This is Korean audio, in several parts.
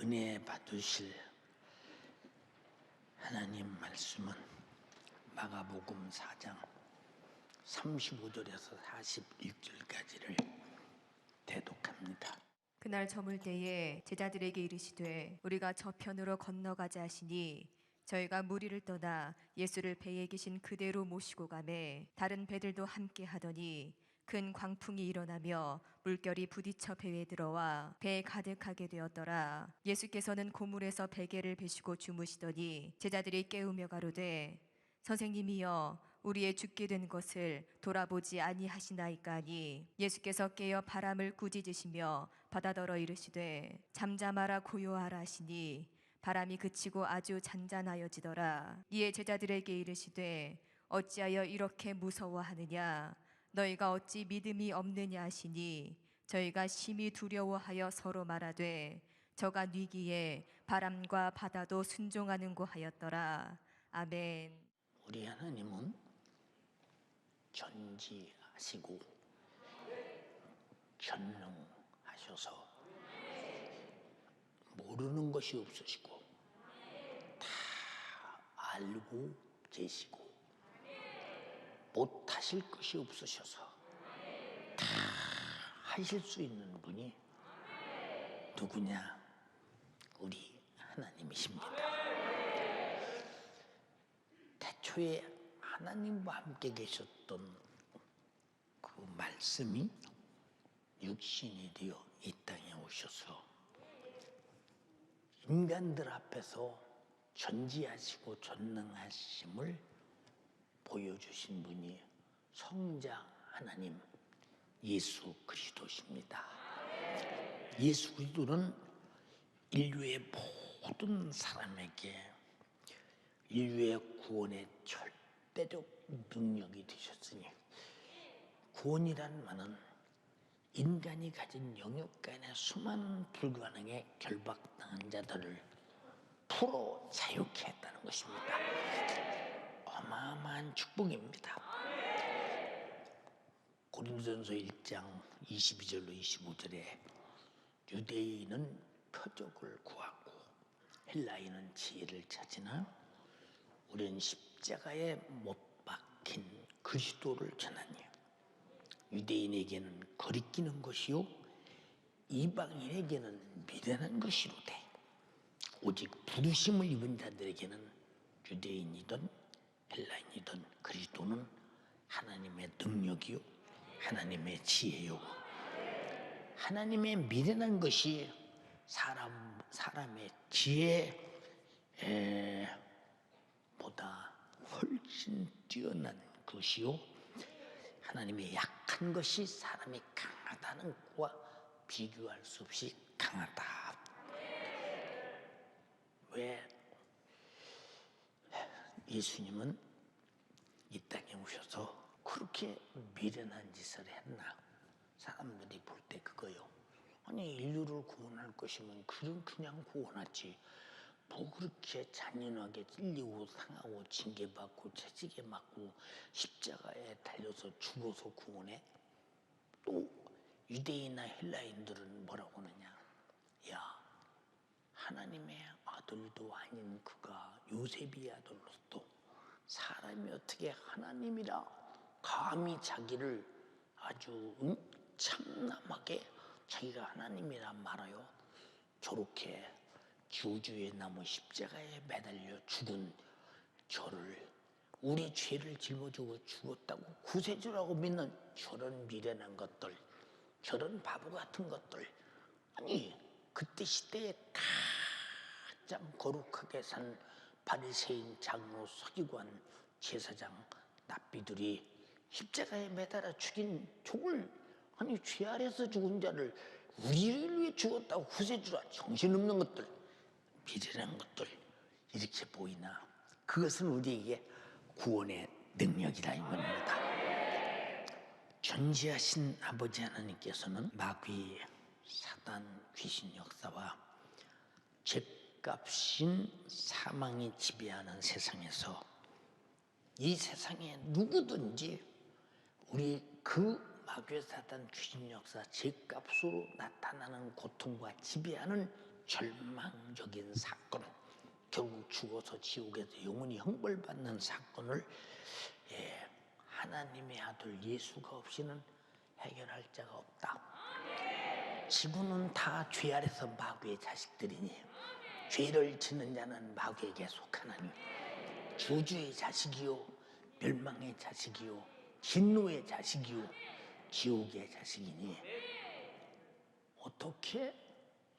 은혜 받으실 하나님 말씀은 마가복음 4장 35절에서 46절까지를 대독합니다. 그날 저물 때에 제자들에게 이르시되 우리가 저편으로 건너가자 하시니 저희가 무리를 떠나 예수를 배에 계신 그대로 모시고 가매 다른 배들도 함께 하더니 큰 광풍이 일어나며 물결이 부딪혀 배에 들어와 배에 가득하게 되었더라. 예수께서는 고물에서 베개를 베시고 주무시더니 제자들이 깨우며 가로되 선생님이여 우리의 죽게 된 것을 돌아보지 아니하시나이까 하니 예수께서 깨어 바람을 꾸짖으시며 바다더러 이르시되 잠잠하라 고요하라 하시니 바람이 그치고 아주 잔잔하여지더라. 이에 제자들에게 이르시되 어찌하여 이렇게 무서워하느냐 너희가 어찌 믿음이 없느냐 하시니 저희가 심히 두려워하여 서로 말하되 저가 뉘기에 바람과 바다도 순종하는고 하였더라. 아멘. 우리 하나님은 전지하시고 전능하셔서 모르는 것이 없으시고 다 알고 계시고 못하실 것이 없으셔서 다 하실 수 있는 분이 누구냐? 우리 하나님이십니다. 태초에 하나님과 함께 계셨던 그 말씀이 육신이 되어 이 땅에 오셔서 인간들 앞에서 전지하시고 전능하심을 보여주신 분이 성자 하나님 예수 그리스도십니다. 예수 그리스도는 인류의 모든 사람에게 인류의 구원의 절대적 능력이 되셨으니 구원이란 말은 인간이 가진 영역간의 수많은 불가능에 결박당한 자들을 풀어 자유케 했다는 것입니다. 어마어마한 축복입니다. 고린도전서 1장 22절로 25절에 유대인은 표적을 구하고 헬라인은 지혜를 찾으나 우리는 십자가에 못 박힌 그리스도를 전하니 유대인에게는 거리끼는 것이요 이방인에게는 미련한 것이로되 오직 부르심을 입은 자들에게는 유대인이든 헬라인이든 그리스도는 하나님의 능력이요 하나님의 지혜요 하나님의 미련한 것이 사람의 지혜보다 훨씬 뛰어난 것이요 하나님의 약한 것이 사람이 강하다는 것과 비교할 수 없이 강하다. 왜 예수님은 이 땅에 오셔서 그렇게 미련한 짓을 했나? 사람들이 볼 때 그거요. 아니 인류를 구원할 것이면 그냥 구원하지. 뭐 그렇게 잔인하게 찔리고 상하고 징계받고 채찍에 맞고 십자가에 달려서 죽어서 구원해? 또 유대인이나 헬라인들은 뭐라고 하느냐? 야, 하나님의 아들도 아닌 그가 요셉의 아들로서 사람이 어떻게 하나님이라 감히 자기를 아주 참남하게 자기가 하나님이라 말아요. 저렇게 주주에 나무 십자가에 매달려 죽은 저를 우리 죄를 짊어지고 죽었다고 구세주라고 믿는 저런 미련한 것들, 저런 바보 같은 것들. 아니 그때 시대에 가장 거룩하게 산 바리새인, 장로, 서기관, 제사장, 납비들이 십자가에 매달아 죽인 종을 아니 죄 아래서 죽은 자를 우리를 위해 죽었다고 구세주라 정신없는 것들, 미련한 것들 이렇게 보이나 그것은 우리에게 구원의 능력이다 이 말입니다. 전지하신 아버지 하나님께서는 마귀, 사단, 귀신 역사와 죄값인 사망이 지배하는 세상에서 이 세상에 누구든지 우리 그 마귀, 사단, 귀신 역사, 죄값으로 나타나는 고통과 지배하는 절망적인 사건, 결국 죽어서 지옥에서 영원히 형벌받는 사건을 하나님의 아들 예수가 없이는 해결할 자가 없다. 지구는 다 죄 아래서 마귀의 자식들이니 죄를 짓는 자는 마귀에게 속하나니 저주의 자식이요 멸망의 자식이요 진노의 자식이요 지옥의 자식이니 어떻게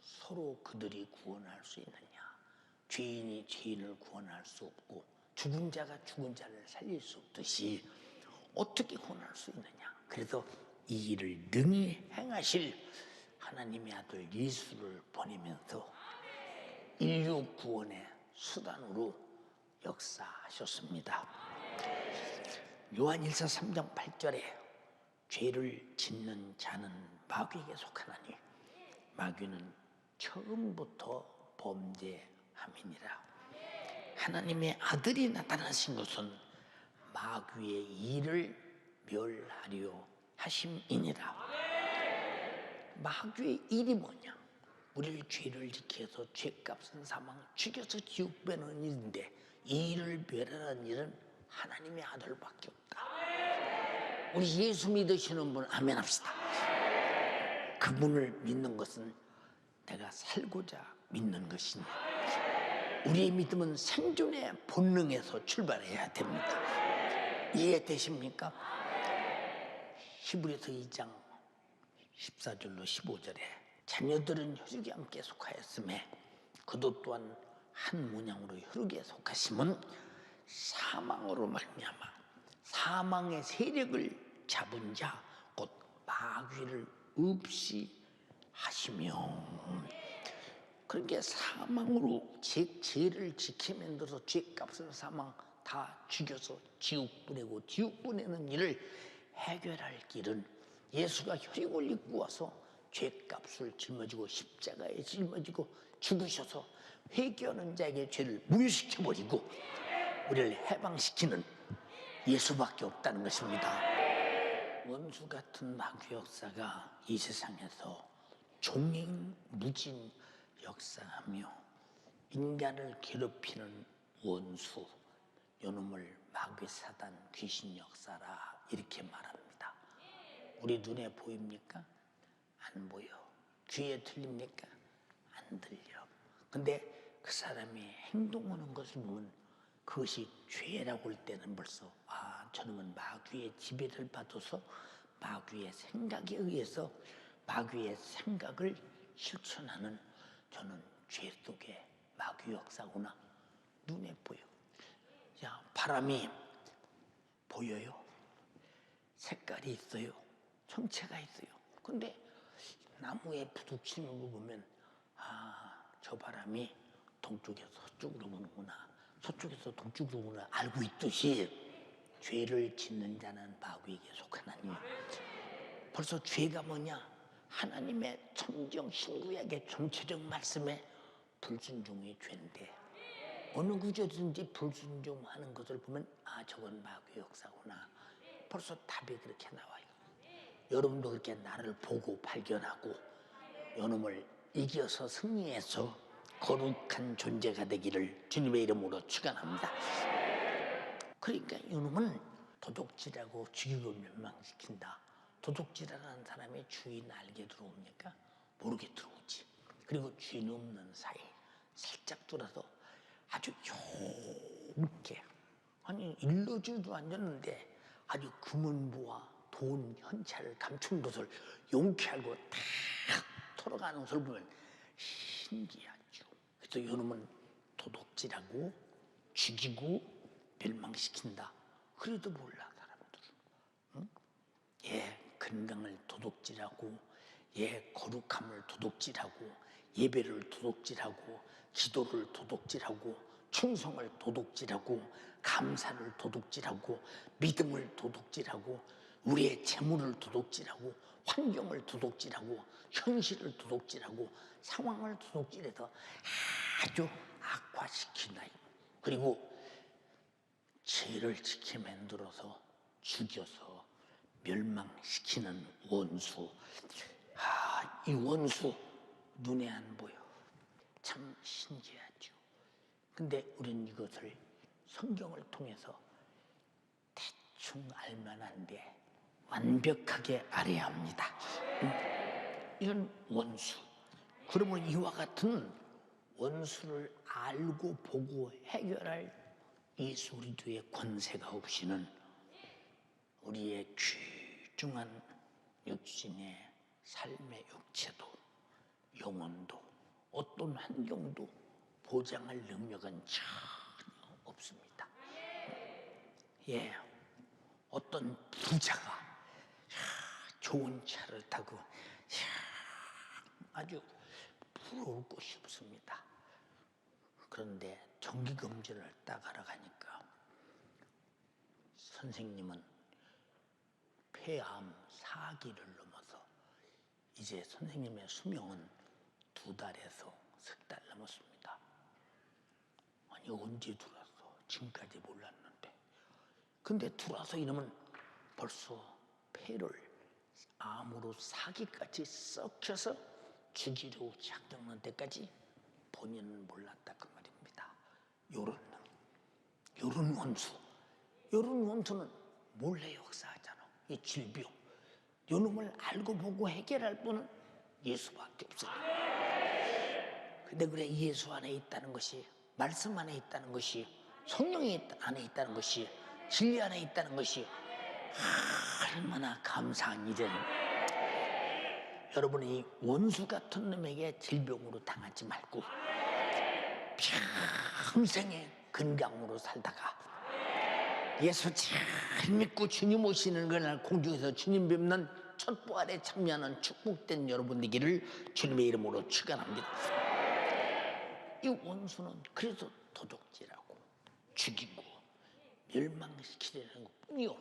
서로 그들이 구원할 수 있느냐? 죄인이 죄인을 구원할 수 없고 죽은 자가 죽은 자를 살릴 수 없듯이 어떻게 구원할 수 있느냐? 그래서 이 일을 능히 행하실 하나님의 아들 예수를 보내면서 인류 구원의 수단으로 역사하셨습니다. 요한일서 3장 8절에 죄를 짓는 자는 마귀에게 속하나니 마귀는 처음부터 범죄함이니라. 하나님의 아들이 나타나신 것은 마귀의 일을 멸하려 하심이니라. 마귀의 일이 뭐냐? 우리를 죄를 지켜서 죄값은 사망, 죽여서 지옥 빼는 일인데 이 일을 멸하는 일은 하나님의 아들밖에 없다. 우리 예수 믿으시는 분 아멘 합시다. 그분을 믿는 것은 내가 살고자 믿는 것이니 우리의 믿음은 생존의 본능에서 출발해야 됩니다. 이해되십니까? 히브리서 2장 14절로 15절에 자녀들은 혈육에 함께 속하였음에 그도 또한 한 문양으로 혈육에 속하심은 사망으로 말미암아 사망의 세력을 잡은 자 곧 마귀를 없이 하시며 그러니까 사망으로 죄를 지키면서 죄값을 사망 다 죽여서 지옥 보내고 지옥 보내는 일을 해결할 길은 예수가 혈육을 입고 와서 죄값을 짊어지고 십자가에 짊어지고 죽으셔서 회개하는 자에게 죄를 무효시켜버리고 우리를 해방시키는 예수밖에 없다는 것입니다. 원수 같은 마귀 역사가 이 세상에서 종횡무진 역사하며 인간을 괴롭히는 원수, 요놈을 마귀 사단 귀신 역사라 이렇게 말합니다. 우리 눈에 보입니까? 안 보여. 귀에 들립니까? 안 들려. 근데 그 사람이 행동하는 것을 보면 그것이 죄라고 할 때는 벌써 저놈은 마귀의 지배를 받아서 마귀의 생각에 의해서 마귀의 생각을 실천하는 저는 죄 속의 마귀 역사구나. 눈에 보여. 자, 바람이 보여요. 색깔이 있어요. 정체가 있어요. 근데 나무에 부딪히는 거 보면 저 바람이 동쪽에서 서쪽으로 부는구나. 서쪽에서 동쪽으로 부는구나. 알고 있듯이 죄를 짓는 자는 마귀에게 속하나니 벌써 죄가 뭐냐? 하나님의 천정 신구약의 전체적 말씀에 불순종이 죄인데 어느 구조든지 불순종하는 것을 보면 저건 마귀의 역사구나. 벌써 답이 그렇게 나와요. 여러분도 그렇게 나를 보고 발견하고 요놈을 이겨서 승리해서 거룩한 존재가 되기를 주님의 이름으로 축원합니다. 그러니까 요놈은 도둑질하고 죽이고 멸망시킨다. 도둑질하는 사람이 주인 알게 들어옵니까? 모르게 들어오지. 그리고 주인 없는 사이 살짝 돌아서 아주 옅게 일러주지도 않았는데 아주 금은보와 돈 현찰을 감춘 것을 용케 알고 탁 털어가는 것을 보면 신기하죠. 그래서 요놈은 도둑질하고 죽이고 멸망시킨다. 그래도 몰라 사람들은. 응? 건강을 도둑질하고 거룩함을 도둑질하고 예배를 도둑질하고 기도를 도둑질하고 충성을 도둑질하고 감사를 도둑질하고 믿음을 도둑질하고 우리의 재물을 도둑질하고 환경을 도둑질하고 현실을 도둑질하고 상황을 도둑질해서 아주 악화시킨다. 그리고 죄를 지켜 만들어서 죽여서 멸망시키는 원수. 이 원수 눈에 안 보여. 참 신기하죠. 근데 우리는 이것을 성경을 통해서 대충 알만한데 완벽하게 알아야 합니다. 이런 원수. 그러면 이와 같은 원수를 알고 보고 해결할 예수 그리스도의 권세가 없이는 우리의 귀중한 육신의 삶의 육체도 영혼도 어떤 환경도 보장할 능력은 전혀 없습니다. 예, 어떤 부자가 좋은 차를 타고 아주 부러울 것이 없습니다. 그런데 정기검진을 딱 하러 가니까 선생님은 폐암 4기를 넘어서 이제 선생님의 수명은 2달에서 3달 넘었습니다. 아니 언제 들어왔어? 지금까지 몰랐는데. 근데 들어와서 이러면 벌써 폐를 암으로 4기까지 썩혀서 죽이려고 작정하는 데까지 본인은 몰랐다 그 말입니다. 요런 원수는 몰래 역사하잖아. 이 질병. 요 놈을 알고 보고 해결할 분은 예수밖에 없어요. 근데 그래 예수 안에 있다는 것이, 말씀 안에 있다는 것이, 성령이 안에 있다는 것이, 진리 안에 있다는 것이 얼마나 감사한 일은. 여러분이 원수 같은 놈에게 질병으로 당하지 말고 평생의 건강으로 살다가 예수 잘 믿고 주님 오시는 그날 공중에서 주님 뵙는 첫 부활에 참여하는 축복된 여러분 되기를 주님의 이름으로 축원합니다. 이 원수는 그래서 도적질하고 죽이고 멸망시키려는 것뿐이요.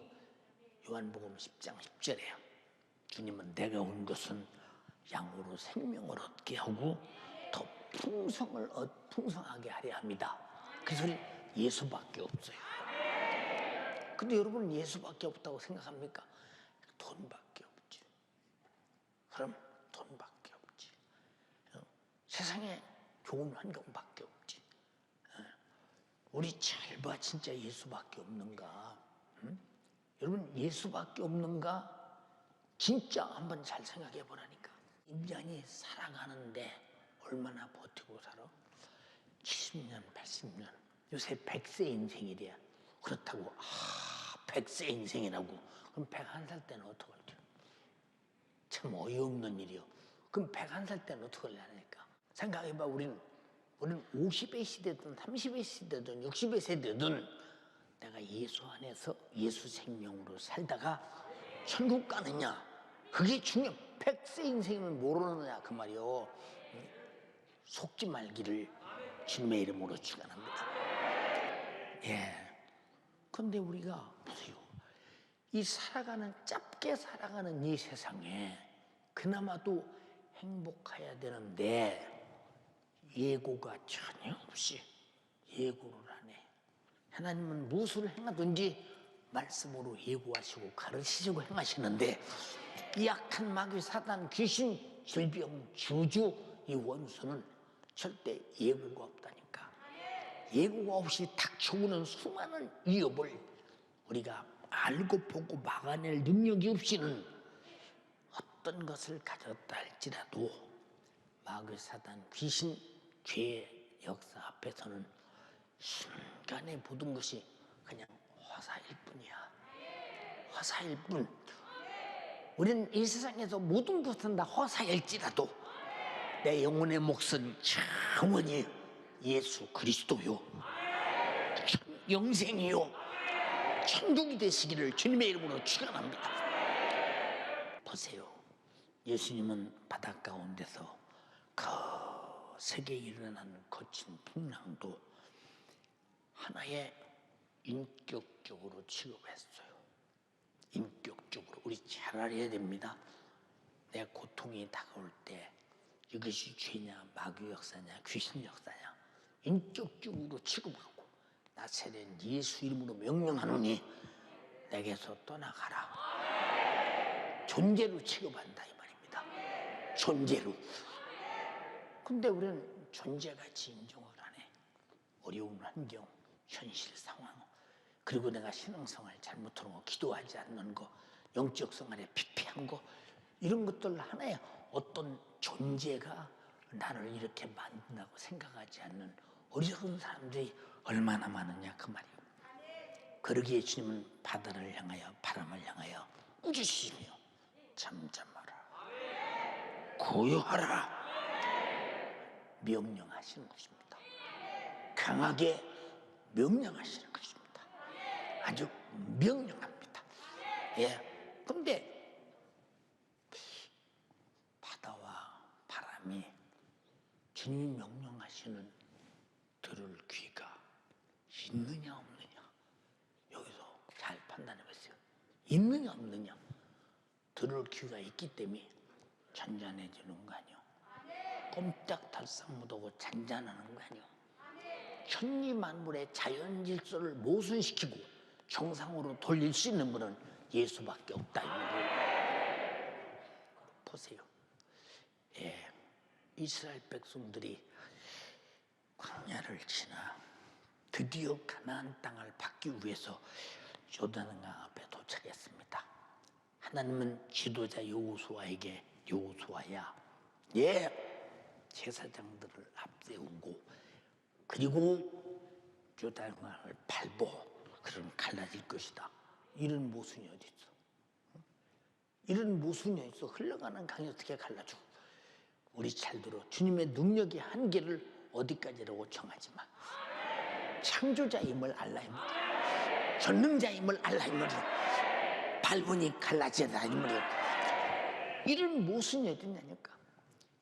요한복음 10장 10절에 주님은 내가 온 것은 양으로 생명을 얻게 하고 더 풍성하게 하려 합니다. 그래서 예수밖에 없어요. 근데 여러분 예수밖에 없다고 생각합니까? 돈밖에 없지. 그럼 돈밖에 없지. 세상에 좋은 환경밖에 없지. 우리 잘 봐, 진짜 예수밖에 없는가? 응? 여러분 예수밖에 없는가? 진짜 한번 잘 생각해 보라니까. 인간이 살아가는데 얼마나 버티고 살아? 70년, 80년. 요새 100세 인생이래야. 그렇다고 100세 인생이라고. 그럼 101살 때는 어떡할까? 참 어이없는 일이요. 그럼 101살 때는 어떡하려니까? 생각해봐. 우리는 50의 시대든 30의 시대든 60의 세대든 내가 예수 안에서 예수 생명으로 살다가 천국 가느냐, 그게 중요. 100세 인생이면 모르느냐 그 말이요. 속지 말기를 주님의 이름으로 축원합니다. 예. 근데 우리가 보세요. 이 짧게 살아가는 이 세상에 그나마도 행복해야 되는데 예고가 전혀 없이 예고를 하네. 하나님은 무엇을 행하든지 말씀으로 예고하시고 가르치시고 행하시는데 이 악한 마귀 사단 귀신 질병 주주 이 원수는 절대 예고가 없다니까. 예고가 없이 닥쳐오는 수많은 위협을 우리가 알고 보고 막아낼 능력이 없이는 어떤 것을 가졌다 할지라도 마귀 사단 귀신 죄의 역사 앞에서는 순간에 모든 것이 그냥 허사일 뿐이야. 허사일 뿐. 우리는 이 세상에서 모든 것은 다 허사일지라도 내 영혼의 몫은 영원히 예수 그리스도요, 영생이요, 천국이 되시기를 주님의 이름으로 축원합니다. 보세요. 예수님은 바닷 가운데서 거세게 일어나는 거친 풍랑도 하나의 인격적으로 취급했어요. 인격적으로. 우리 잘 알아야 됩니다. 내 고통이 다가올 때 이것이 죄냐 마귀 역사냐 귀신 역사냐 인격적으로 취급하고 나사렛 예수 이름으로 명령하노니 내게서 떠나가라. 존재로 취급한다 이 말입니다. 존재로. 근데 우리는 존재같이 인정을 하네. 어려운 환경, 현실 상황, 그리고 내가 신앙생활 잘못하는 거, 기도하지 않는 거, 영적 생활에 피폐한 거, 이런 것들 하나에 어떤 존재가 나를 이렇게 만든다고 생각하지 않는 어리석은 사람들이 얼마나 많으냐 그 말이에요. 그러기에 주님은 바다를 향하여 바람을 향하여 꾸짖으시며 잠잠하라, 고요하라 명령하시는 것입니다. 강하게 명령하시는 것입니다. 아주 명령합니다. 예. 근데 바다와 바람이 주님이 명령하시는 들을 귀가 있느냐 없느냐, 여기서 잘 판단해 보세요. 있느냐 없느냐. 들을 귀가 있기 때문에 잔잔해지는 거 아니요, 꼼짝달싹 못하고 잔잔하는 거 아니요, 천지만물의 자연 질서를 모순시키고 정상으로 돌릴 수 있는 분은 예수밖에 없다 이 말이에요. 보세요. 예, 이스라엘 백성들이 광야를 지나 드디어 가나안 땅을 받기 위해서 요단강 앞에 도착했습니다. 하나님은 지도자 여호수아에게, 여호수아야, 제사장들을 앞세우고 그리고 요단강을 밟어, 그럼 갈라질 것이다. 이런 모순이 어디 있어? 이런 모순이 어디 있어? 흘러가는 강이 어떻게 갈라져? 우리 잘 들어. 주님의 능력의 한계를 어디까지라고 정하지 마. 창조자임을 알라 이 말이야. 전능자임을 알라 이 말이야. 밟으니 갈라지다 이 말이야. 이런 모순이 어디 있냐니까.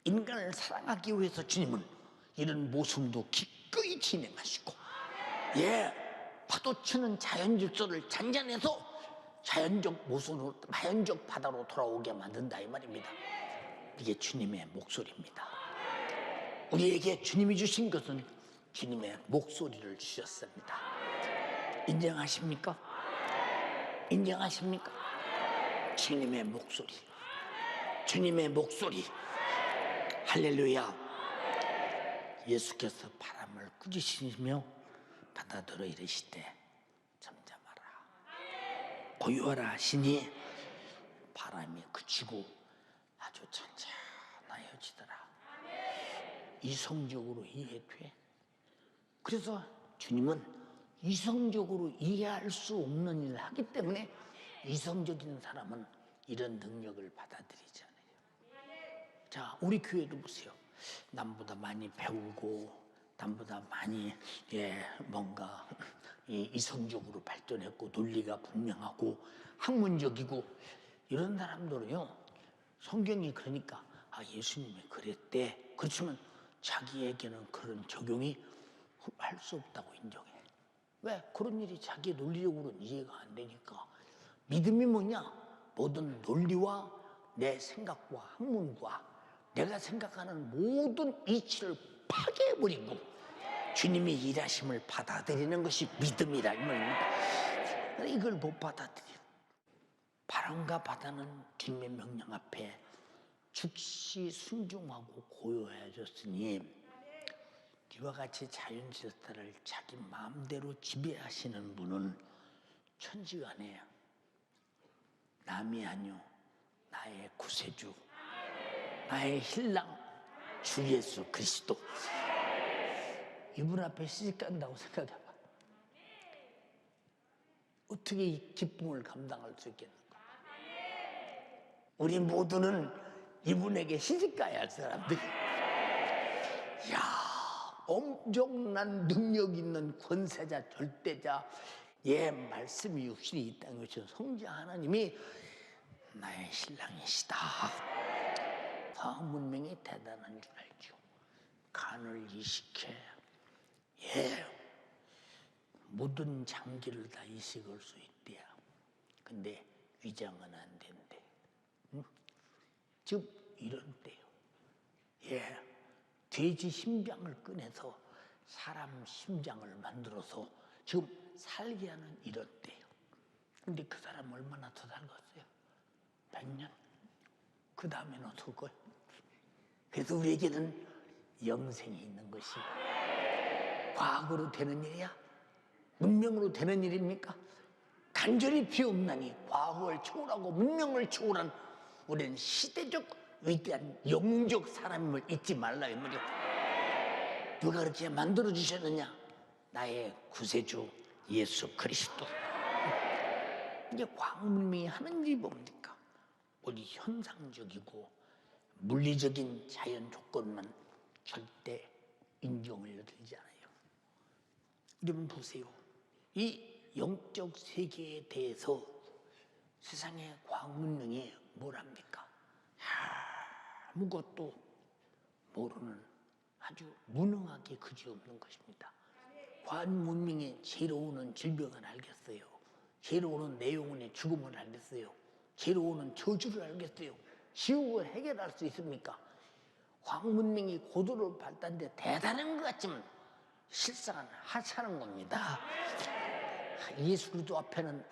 인간을 사랑하기 위해서 주님은 이런 모순도 기꺼이 진행하시고, 파도 치는 자연 질서를 잔잔해서 자연적 모순으로, 자연적 바다로 돌아오게 만든다 이 말입니다. 이게 주님의 목소리입니다. 우리에게 주님이 주신 것은 주님의 목소리를 주셨습니다. 인정하십니까? 인정하십니까? 주님의 목소리, 주님의 목소리. 할렐루야. 예수께서 바람을 꾸짖으시며 바다더러 이르시되 잠잠하라, 고요하라 하시니 바람이 그치고 아주 잔잔하여지더라. 이성적으로 이해돼? 그래서 주님은 이성적으로 이해할 수 없는 일을 하기 때문에 이성적인 사람은 이런 능력을 받아들이지 않아요. 자, 우리 교회도 보세요. 남보다 많이 배우고 남보다 많이 뭔가 이성적으로 발전했고 논리가 분명하고 학문적이고 이런 사람들은요, 성경이 그러니까 예수님이 그랬대. 그렇지만 자기에게는 그런 적용이 할 수 없다고 인정해. 왜? 그런 일이 자기 논리적으로는 이해가 안 되니까. 믿음이 뭐냐? 모든 논리와 내 생각과 학문과 내가 생각하는 모든 이치를 파괴해버리고 주님이 일하심을 받아들이는 것이 믿음이라 이 말입니다. 이걸 못 받아들여. 바람과 바다는 주님의 명령 앞에 즉시 순종하고 고요해졌으니 이와 같이 자연 질서를 자기 마음대로 지배하시는 분은 천지간에 남이 아니요 나의 구세주, 나의 신랑 주 예수 그리스도, 이분 앞에 시집간다고 생각해봐. 어떻게 이 기쁨을 감당할 수 있겠는가? 우리 모두는 이분에게 시집가야 할 사람들. 이야, 엄청난 능력 있는 권세자, 절대자, 말씀이 육신이 이 땅에 오신 성자 하나님이 나의 신랑이시다. 다음 문명이 대단한 줄 알죠. 간을 이식해, 모든 장기를 다 이식할 수 있대요. 근데 위장은 안 된대. 즉 이런 때요. 돼지 심장을 꺼내서 사람 심장을 만들어서 지금 살게 하는 이런 때요. 근데 그 사람 얼마나 더 살겠어요? 100년? 그 다음에는 어떨 거예요? 그래서 우리에게는 영생이 있는 것이 과학으로 되는 일이야? 문명으로 되는 일입니까? 간절히 비옵나니 과학을 초월하고 문명을 초월한 우리는 시대적 위대한 영적 사람임을 잊지 말라 이 말이야. 누가 그렇게 만들어 주셨느냐? 나의 구세주 예수 그리스도. 이제 과학 문명이 하는 일이 뭡니까? 우리 현상적이고 물리적인 자연 조건만 절대 인정을 얻지 않아요. 여러분 보세요. 이 영적 세계에 대해서 세상의 과학 문명이 뭘 합니까? 아무것도 모르는 아주 무능하게 그지없는 것입니다. 과학 문명이 죄로 오는 질병을 알겠어요. 죄로 오는 내용의 죽음을 알겠어요. 죄로 오는 저주를 알겠어요. 지옥을 해결할 수 있습니까? 과학 문명이 고도로 발달돼 대단한 것 같지만 실상은 하찮은 겁니다. 예수 그리스도 앞에는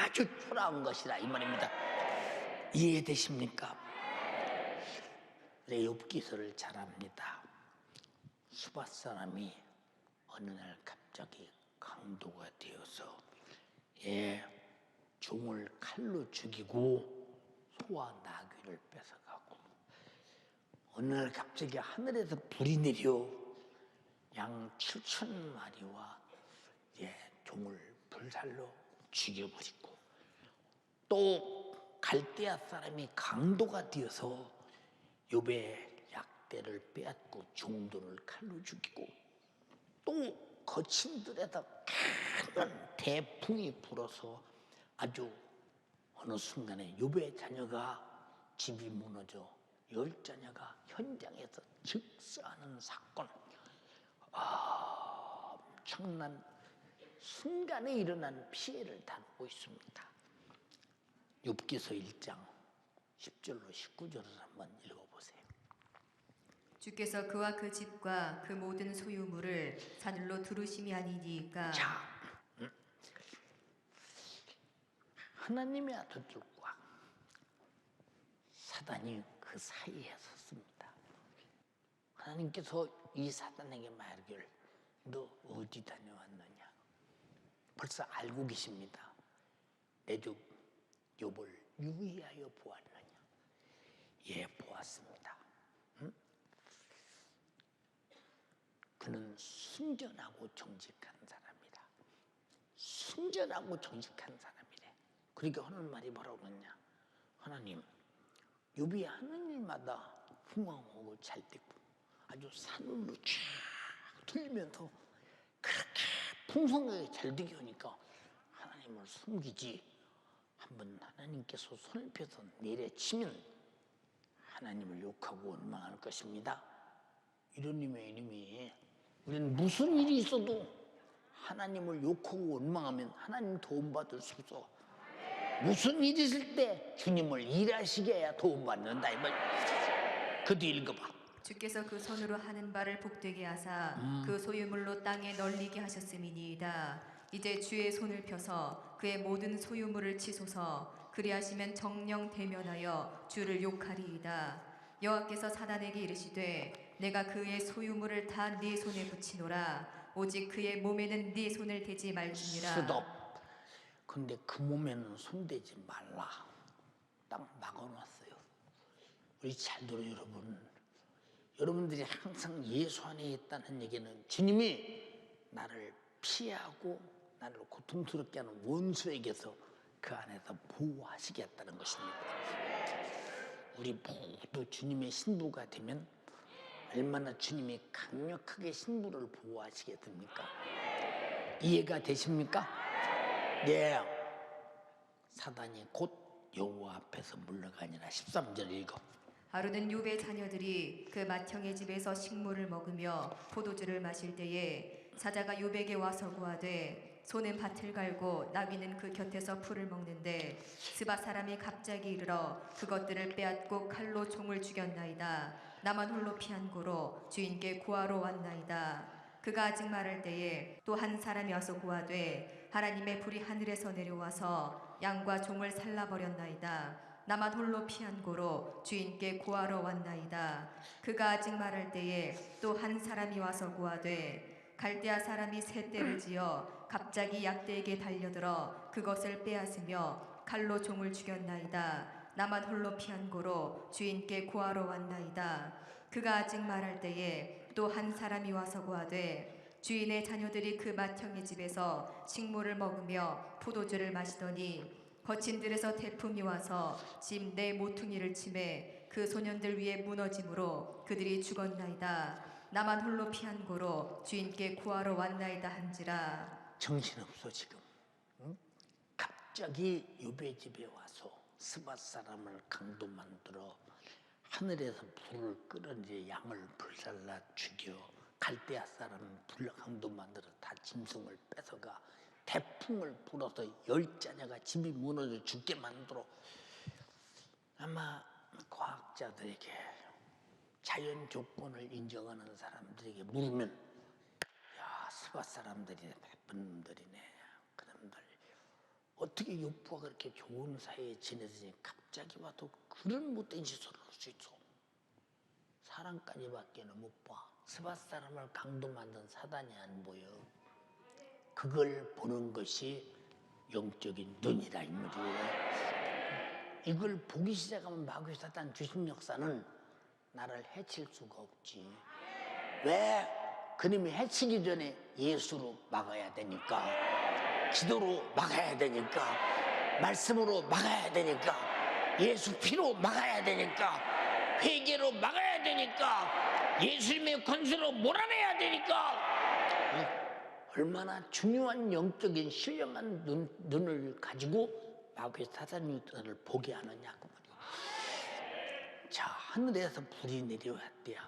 아주 초라한 것이라 이 말입니다. 이해되십니까? 욥기서를 잘 압니다. 수밧 사람이 어느 날 갑자기 강도가 되어서 종을 칼로 죽이고 소와 나귀를 뺏어가고 어느 날 갑자기 하늘에서 불이 내려 양 7,000마리와 종을 불살로 죽여버리고 또 갈대아 사람이 강도가 되어서 욥의 약대를 빼앗고 종들을 칼로 죽이고 또 거친 들에서 큰 대풍이 불어서 아주 어느 순간에 욥의 자녀가 집이 무너져 10자녀가 현장에서 즉사하는 사건. 엄청난 순간에 일어난 피해를 다루고 있습니다. 욥기서 1장 10절로 19절을 한번 읽어보세요. 주께서 그와 그 집과 그 모든 소유물을 사늘로 두르심이 아니니까. 자, 하나님의 아들들과 사단이 그 사이에 섰습니다. 하나님께서 이 사단에게 말하기를 너 어디 다녀왔느냐? 벌써 알고 계십니다. 내 주 욥을 유의하여 보았느냐? 예, 보았습니다. 그는 순전하고 정직한 사람이다. 순전하고 정직한 사람이래. 그러니까 하는 말이 뭐라고 그러냐? 하나님, 욥이 하는 일마다 흥왕하고 잘되고 아주 산울로 쫙 들리면서 그렇게 풍성하게 잘되게 하니까 하나님을 숨기지. 한번 하나님께서 손을 펴서 내려치면 하나님을 욕하고 원망할 것입니다. 이런 의미에 우리는 무슨 일이 있어도 하나님을 욕하고 원망하면 하나님 도움받을 수 없어. 무슨 일이 있을 때 주님을 일하시게 해야 도움받는다 이 말. 그도 읽어봐. 주께서 그 손으로 하는 바를 복되게 하사 그 소유물로 땅에 널리게 하셨음이니이다. 이제 주의 손을 펴서 그의 모든 소유물을 치소서. 그리하시면 정령 대면하여 주를 욕하리이다. 여호와께서 사단에게 이르시되 내가 그의 소유물을 다 네 손에 붙이노라. 오직 그의 몸에는 네 손을 대지 말지니라. 스톱. 근데 그 몸에는 손대지 말라. 딱 막아놨어요. 우리 잘 들어요 여러분. 여러분들이 항상 예수 안에 있다는 얘기는 주님이 나를 피하고 나를 고통스럽게 하는 원수에게서 그 안에서 보호하시겠다는 것입니다. 우리 모두 주님의 신부가 되면 얼마나 주님이 강력하게 신부를 보호하시겠습니까? 이해가 되십니까? 예. 사단이 곧 여호와 앞에서 물러가니라. 13절 읽어. 하루는 욥의 자녀들이 그 맏형의 집에서 식물을 먹으며 포도주를 마실 때에 사자가 욥에게 와서 구하되 소는 밭을 갈고 나귀는 그 곁에서 풀을 먹는데 스밧 사람이 갑자기 이르러 그것들을 빼앗고 칼로 종을 죽였나이다. 나만 홀로 피한 고로 주인께 구하러 왔나이다. 그가 아직 말할 때에 또 한 사람이 와서 구하되 하나님의 불이 하늘에서 내려와서 양과 종을 살라버렸나이다. 나만 홀로 피한 고로 주인께 구하러 왔나이다. 그가 아직 말할 때에 또 한 사람이 와서 구하되 갈대아 사람이 새 떼를 지어 갑자기 약대에게 달려들어 그것을 빼앗으며 칼로 종을 죽였나이다. 나만 홀로 피한 고로 주인께 구하러 왔나이다. 그가 아직 말할 때에 또 한 사람이 와서 구하되 주인의 자녀들이 그 맏형의 집에서 식물을 먹으며 포도주를 마시더니 거친들에서 태풍이 와서 집 내 모퉁이를 치매 그 소년들 위에 무너짐으로 그들이 죽었나이다. 나만 홀로 피한 고로 주인께 구하러 왔나이다 한지라. 정신없어 지금. 응? 갑자기 욥의 집에 와서 스밧 사람을 강도 만들어 하늘에서 불을 끌어내 양을 불살라 죽여 갈대아 사람은 불강도 만들어 다 짐승을 뺏어가 태풍을 불어서 10자녀가 집이 무너져 죽게 만들어. 아마 과학자들에게 자연 조건을 인정하는 사람들에게 물으면 야 스밧 사람들이 나쁜 놈들이네. 그놈들 어떻게 욥과 그렇게 좋은 사이에 지내더니 갑자기 와도 그런 못된 짓을 할 수 있어. 사람까지밖에는 못 봐. 스밧 사람을 강도 만든 사단이 안 보여. 그걸 보는 것이 영적인 눈이라 이 말이에요. 이걸 보기 시작하면 마귀 사단 귀신 역사는 나를 해칠 수가 없지. 왜? 그놈이 해치기 전에 예수로 막아야 되니까, 기도로 막아야 되니까, 말씀으로 막아야 되니까, 예수 피로 막아야 되니까, 회개로 막아야 되니까, 예수님의 권세로 몰아내야 되니까. 얼마나 중요한 영적인 신령한 눈을 가지고 마귀의 사단을 보게 하느냐 그 말이에요. 자, 하늘에서 불이 내려왔대요.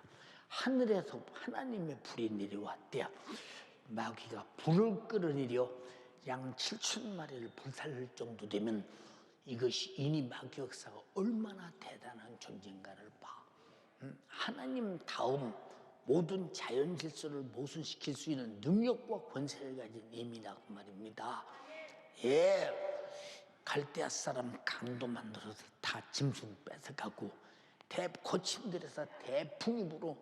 하늘에서 하나님의 불이 내려왔대요. 마귀가 불을 끌어내려 양 7천 마리를 불살릴 정도 되면 이것이 이니 마귀 역사가 얼마나 대단한 존재인가를 봐. 하나님 다음 모든 자연 질서를 모순시킬 수 있는 능력과 권세를 가진 예민하고 말입니다. 예, 갈대아 사람 강도 만들어서 다 짐승 뺏어가고 거친들에서 태풍이 불어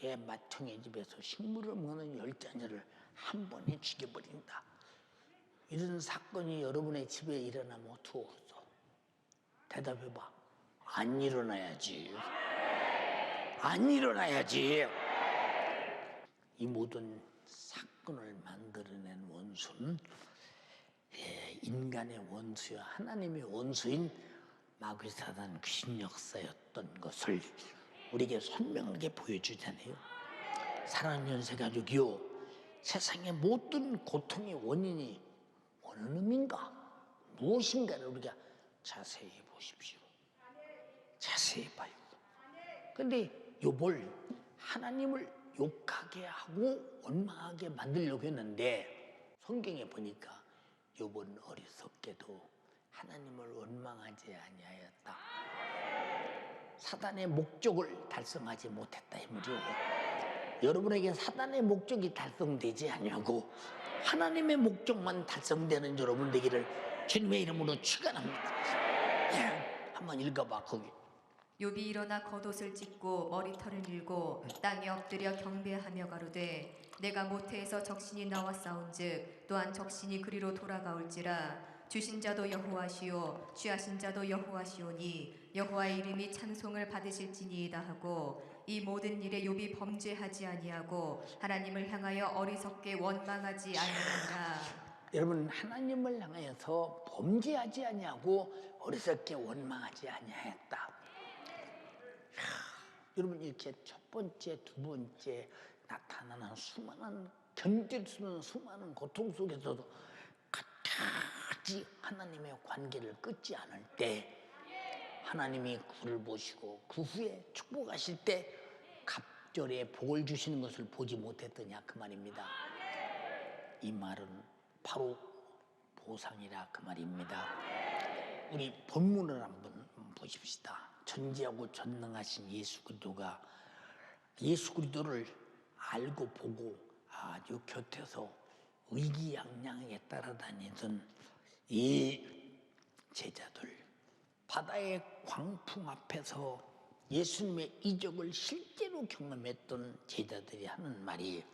맏형의 집에서 식물을 먹는 10자녀를 한 번에 죽여버린다. 이런 사건이 여러분의 집에 일어나면 어떡하겠어? 대답해봐. 안 일어나야지. 안 일어나야지. 이 모든 사건을 만들어낸 원수는 인간의 원수야 하나님의 원수인 마귀 사단 귀신 역사였던 것을 우리에게 선명하게 보여주잖아요. 사랑하는 연세가족이요, 세상의 모든 고통의 원인이 어느 놈인가 무엇인가를 우리가 자세히 보십시오. 자세히 봐요. 근데 욥을 하나님을 욕하게 하고 원망하게 만들려고 했는데 성경에 보니까 욥은 어리석게도 하나님을 원망하지 아니하였다. 사단의 목적을 달성하지 못했다 이 말이요. 여러분에게 사단의 목적이 달성되지 아니하고 하나님의 목적만 달성되는 여러분 되기를 주님의 이름으로 축원합니다. 한번 읽어봐 거기. 욥이 일어나 겉옷을 찢고 머리털을 밀고 땅에 엎드려 경배하며 가로되 내가 모태에서 적신이 나와 싸운즉 또한 적신이 그리로 돌아가올지라. 주신 자도 여호와시오 취하신 자도 여호와시오니 여호와의 이름이 찬송을 받으실지니이다 하고 이 모든 일에 욥이 범죄하지 아니하고 하나님을 향하여 어리석게 원망하지 아니하니라. 여러분 하나님을 향해서 범죄하지 아니하고 어리석게 원망하지 아니하였다. 여러분 이렇게 첫 번째, 두 번째 나타나는 수많은 견딜 수 없는 수많은 고통 속에서도 끝까지 하나님의 관계를 끊지 않을 때 하나님이 그를 보시고 그 후에 축복하실 때 갑절에 복을 주시는 것을 보지 못했더냐 그 말입니다. 이 말은 바로 보상이라 그 말입니다. 우리 본문을 한번 보십시다. 전지하고 전능하신 예수 그리스도가 예수 그리스도를 알고 보고 아주 곁에서 의기양양하게 따라다니던 이 제자들, 바다의 광풍 앞에서 예수님의 이적을 실제로 경험했던 제자들이 하는 말이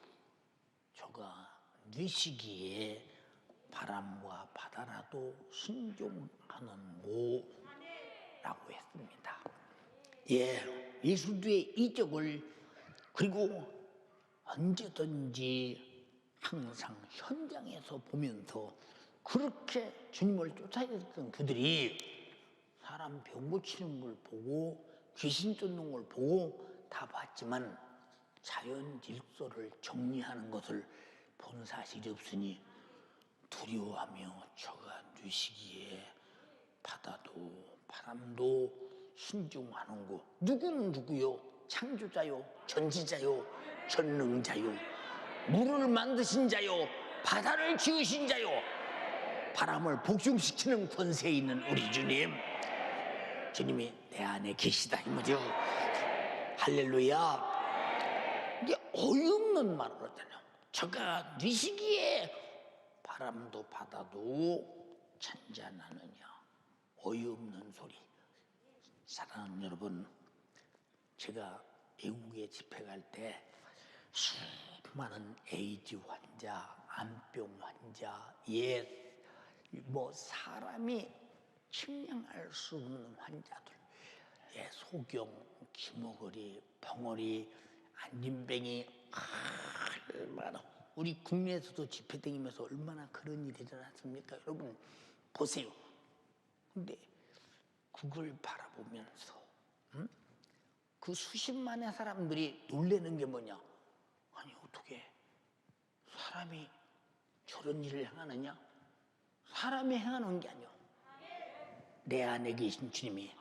저가 뉘시기에 바람과 바다라도 순종하는고 라고 했습니다. 예, 예수님의 이적을 그리고 언제든지 항상 현장에서 보면서 그렇게 주님을 쫓아냈던 그들이 사람 병 고치는 걸 보고 귀신 쫓는 걸 보고 다 봤지만 자연 질서를 정리하는 것을 본 사실이 없으니 두려워하며 저가 뉘시기에 바다도 바람도 순종하는고 누구는 누구요? 창조자요, 전지자요, 전능자요, 물을 만드신 자요, 바다를 지으신 자요, 바람을 복종시키는 권세 있는 우리 주님, 주님이 내 안에 계시다 이 말이죠. 할렐루야. 이게 어이없는 말을 하잖아요. 저가 뉘시기에 바람도 바다도 잔잔하느냐. 어이없는 소리. 사랑하는 여러분, 제가 외국에 집회 갈 때 수많은 에이즈 환자, 암병 환자, 사람이 측량할 수 없는 환자들, 소경, 기모거리, 벙어리, 안진뱅이, 얼마나 우리 국내에서도 집회 다니면서 얼마나 그런 일이 일어났습니까? 여러분 보세요. 근데 그걸 바라보면서 그 수십만의 사람들이 놀라는 게 뭐냐? 아니 어떻게 사람이 저런 일을 행하느냐? 사람이 행하는 게 아니야. 내 안에 계신 주님이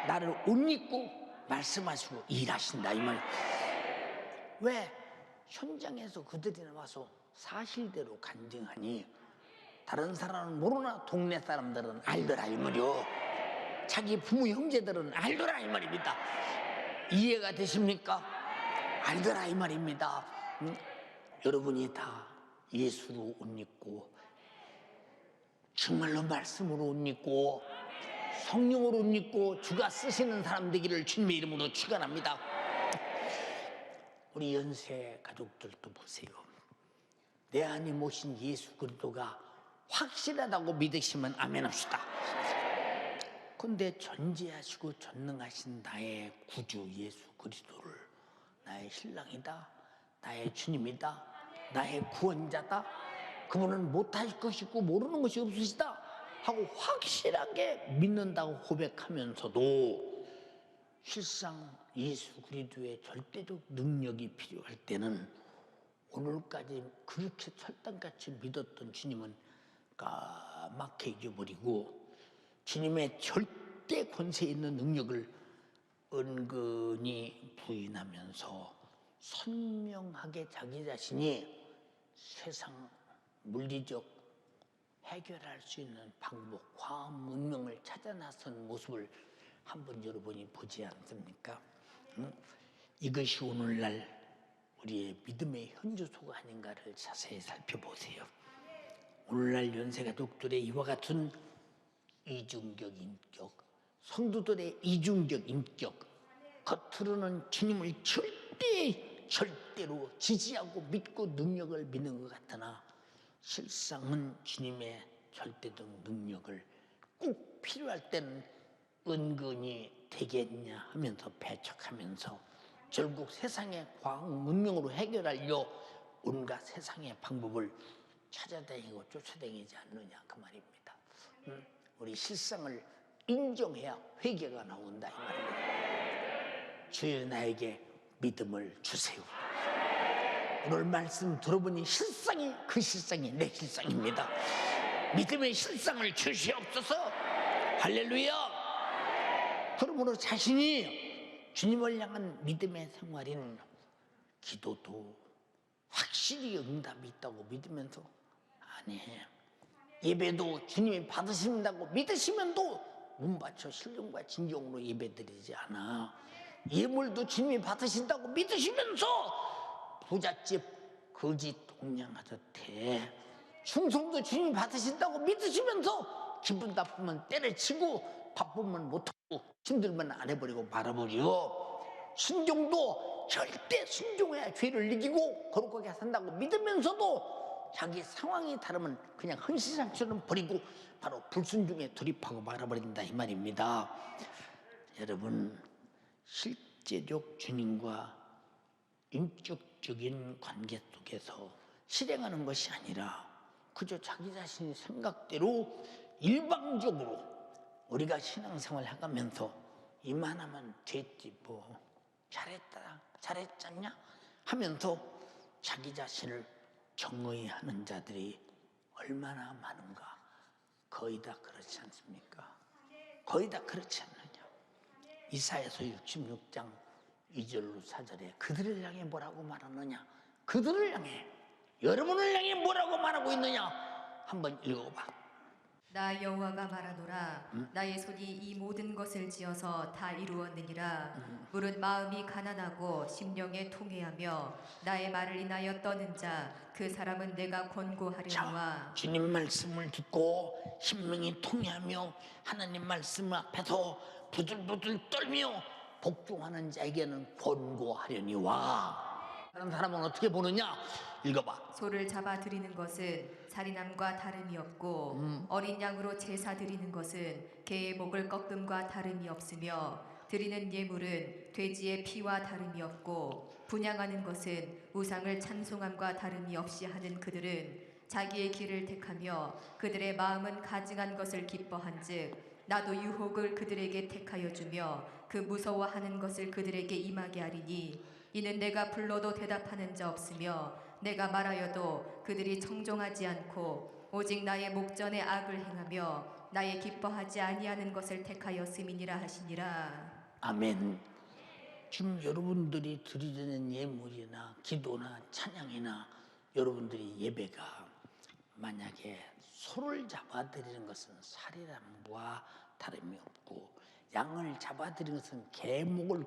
나를 옷 입고 말씀하시고 일하신다 이 말. 왜? 현장에서 그들이 나와서 사실대로 간증하니 다른 사람은 모르나 동네 사람들은 알더라 이 말이요. 자기 부모 형제들은 알더라 이 말입니다. 이해가 되십니까? 알더라 이 말입니다. 여러분이 다 예수로 옷 입고 정말로 말씀으로 옷 입고 성령으로 옷 입고 주가 쓰시는 사람 되기를 주님의 이름으로 축원합니다. 우리 연세 가족들도 보세요. 내 안에 모신 예수 그리스도가 확실하다고 믿으시면 아멘 합시다. 근데 전지하시고 전능하신 나의 구주 예수 그리스도를 나의 신랑이다, 나의 주님이다, 나의 구원자다, 그분은 못하실 것이 있고 모르는 것이 없으시다 하고 확실하게 믿는다고 고백하면서도 실상 예수 그리스도의 절대적 능력이 필요할 때는 오늘까지 그렇게 철당같이 믿었던 주님은 까맣게 잊어버리고 주님의 절대 권세 있는 능력을 은근히 부인하면서 선명하게 자기 자신이 세상 물리적 해결할 수 있는 방법, 과학 문명을 찾아 나선 모습을 한번 여러분이 보지 않습니까? 이것이 오늘날 우리의 믿음의 현주소가 아닌가를 자세히 살펴보세요. 오늘날 연세가족들의 이와 같은 이중적 인격, 성도들의 이중적 인격, 겉으로는 주님을 절대로 지지하고 믿고 능력을 믿는 것 같으나 실상은 주님의 절대적 능력을 꼭 필요할 때는 은근히 되겠냐 하면서 배척하면서 결국 세상의 과학 문명으로 해결하려 온갖 세상의 방법을 찾아다니고 쫓아다니지 않느냐 그 말입니다. 우리 실상을 인정해야 회개가 나온다 이 말입니다. 주여 나에게 믿음을 주세요. 오늘 말씀 들어보니 실상이 그 실상이 내 실상입니다. 믿음의 실상을 주시옵소서. 할렐루야. 그러므로 자신이 주님을 향한 믿음의 생활인 기도도 확실히 응답이 있다고 믿으면서 안 해. 예배도 주님이 받으신다고 믿으시면 또 문 받쳐 신령과 진정으로 예배드리지 않아. 예물도 주님이 받으신다고 믿으시면서 부잣집 거짓 동냥하듯 해. 충성도 주님이 받으신다고 믿으시면서 기분 나쁘면 때려치고 바쁘면 못하고 힘들면 안 해버리고 말아버려. 순종도 절대 순종해야 죄를 이기고 거룩하게 산다고 믿으면서도 자기 상황이 다르면 그냥 헌신상처럼 버리고 바로 불순종에 돌입하고 말아버린다 이 말입니다. 여러분, 실제적 주님과 인격적인 관계 속에서 실행하는 것이 아니라 그저 자기 자신의 생각대로 일방적으로 우리가 신앙생활 해가면서 이만하면 됐지 뭐 잘했잖냐 하면서 자기 자신을 정의하는 자들이 얼마나 많은가. 거의 다 그렇지 않습니까? 거의 다 그렇지 않느냐. 이사야서 66장 2절로 4절에 그들을 향해 뭐라고 말하느냐. 그들을 향해, 여러분을 향해 뭐라고 말하고 있느냐 한번 읽어봐. 나 여호와가 말하노라. 나의 손이 이 모든 것을 지어서 다 이루었느니라. 무릇 마음이 가난하고 심령에 통회하며 나의 말을 인하여 떠는 자 그 사람은 내가 권고하려니와. 주님 말씀을 듣고 심령이 통회하며 하나님 말씀 앞에서 부들부들 떨며 복종하는 자에게는 권고하려니와. 다른 사람은 어떻게 보느냐? 읽어봐. 소를 잡아 드리는 것은 살인함과 다름이 없고 어린 양으로 제사 드리는 것은 개의 목을 꺾음과 다름이 없으며 드리는 예물은 돼지의 피와 다름이 없고 분향하는 것은 우상을 찬송함과 다름이 없이 하는 그들은 자기의 길을 택하며 그들의 마음은 가증한 것을 기뻐한즉 나도 유혹을 그들에게 택하여 주며 그 무서워하는 것을 그들에게 임하게 하리니 이는 내가 불러도 대답하는 자 없으며 내가 말하여도 그들이 청종하지 않고 오직 나의 목전에 악을 행하며 나의 기뻐하지 아니하는 것을 택하였음이니라 하시니라. 아멘. 지금 여러분들이 드리는 예물이나 기도나 찬양이나 여러분들이 예배가 만약에 소를 잡아 드리는 것은 살인함과 다름이 없고 양을 잡아 드리는 것은 개목을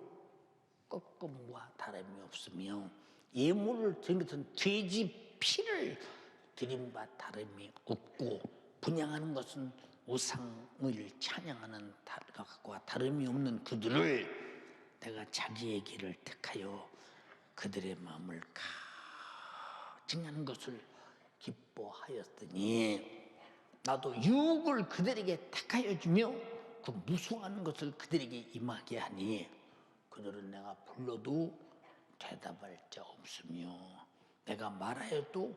꺾음과 다름이 없으며 예물을 드리는 것은 돼지 피를 드린 바 다름이 없고 분향하는 것은 우상을 찬양하는 것과 다름이 없는 그들을 내가 자기의 길을 택하여 그들의 마음을 가증하는 것을 기뻐하였더니 나도 유혹을 그들에게 택하여 주며 그 무수하는 것을 그들에게 임하게 하니 그들은 내가 불러도 대답할 자 없으며 내가 말하여도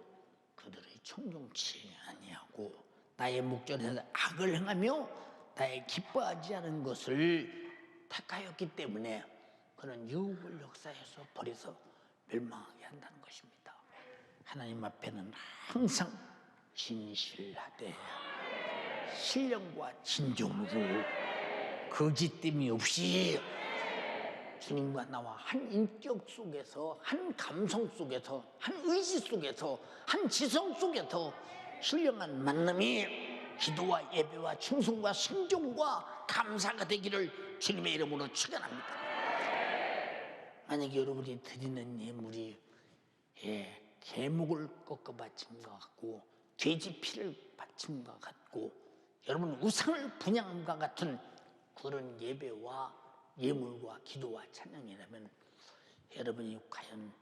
그들의 청종치 아니하고 나의 목전에서 악을 행하며 나의 기뻐하지 않은 것을 택하였기 때문에 그는 유혹을 역사에서 버려서 멸망하게 한다는 것입니다. 하나님 앞에는 항상 진실하되 신령과 진정으로 거짓됨이 없이 주님과 나와 한 인격 속에서, 한 감성 속에서, 한 의지 속에서, 한 지성 속에서 신령한 만남이 기도와 예배와 충성과 순종과 감사가 되기를 주님의 이름으로 축원합니다. 만약에 여러분이 드리는 예물이 개목을 꺾어 바친 것 같고 돼지 피를 바친 것 같고 여러분 우상을 분향함과 같은 그런 예배와 예물과 기도와 찬양이라면 여러분이 과연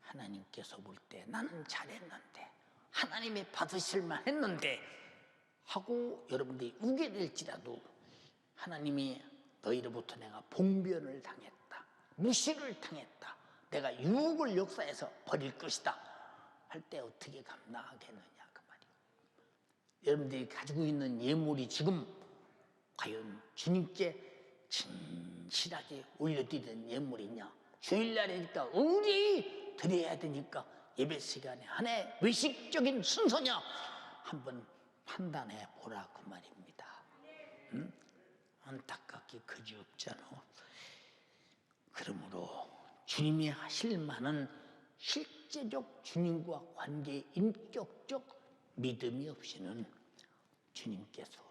하나님께서 볼 때 나는 잘했는데 하나님이 받으실 만했는데 하고 여러분들이 우게 될지라도 하나님이 너희로부터 내가 봉변을 당했다, 무시를 당했다, 내가 유혹을 역사에서 버릴 것이다 할 때 어떻게 감당하겠느냐 그 말이에요. 여러분들이 가지고 있는 예물이 지금 과연 주님께 진실하게 올려드리는 예물이냐, 주일날이니까 의리 드려야 되니까 예배 시간에 하나의 외식적인 순서냐 한번 판단해 보라 그 말입니다. 안타깝게 그지없잖아. 그러므로 주님이 하실 만한 실제적 주님과 관계의 인격적 믿음이 없이는 주님께서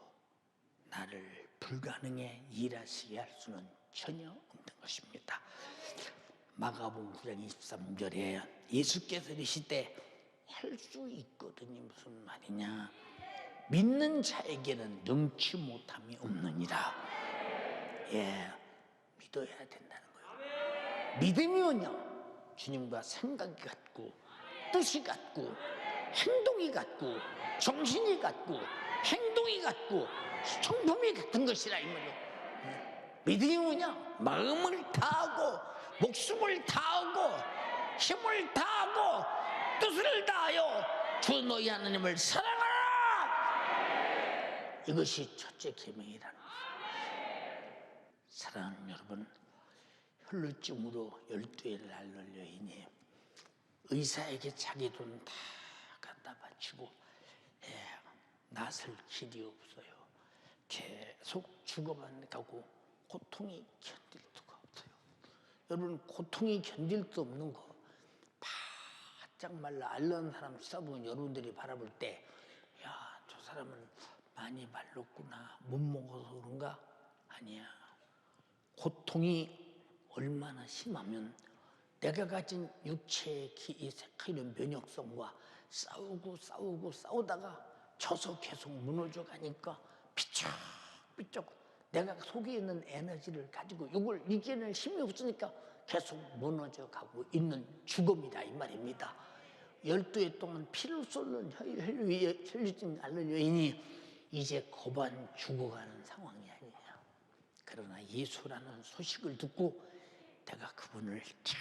나를 불가능에 일하시게 할 수는 전혀 없는 것입니다. 마가복음 9장 23절에 예수께서 이르시되 할 수 있거든요. 무슨 말이냐? 믿는 자에게는 능치 못함이 없느니라. 예, 믿어야 된다는 거예요. 믿음이면요, 주님과 생각이 같고 뜻이 같고 행동이 같고 정신이 같고 행동이 같고 성품이 같은 것이라 이 말이에요. 믿음이 뭐냐? 마음을 다하고 목숨을 다하고 힘을 다하고 뜻을 다하여 주 너희 하나님을 사랑하라. 이것이 첫째 계명이라는 것입니다. 사랑하는 여러분, 혈루증으로 12회를 앓는 여인이 의사에게 자기 돈 다 갖다 바치고 낫을 길이 없어요. 계속 죽어만 가고 고통이 견딜 수가 없어요. 여러분, 고통이 견딜 수 없는 거 바짝 말라 앓는 사람 써보면 여러분들이 바라볼 때, 야, 저 사람은 많이 말랐구나, 못 먹어서 그런가? 아니야. 고통이 얼마나 심하면 내가 가진 육체의 이런 면역성과 싸우다가 져서 계속 무너져 가니까 삐쩍삐쩍 내가 속에 있는 에너지를 가지고 이걸 이겨낼 힘이 없으니까 계속 무너져 가고 있는 죽음이다 이 말입니다. 12해 동안 피를 쏟는 혈루증 앓는 여인이 이제 거반 죽어가는 상황이 아니냐. 그러나 예수라는 소식을 듣고 내가 그분을 참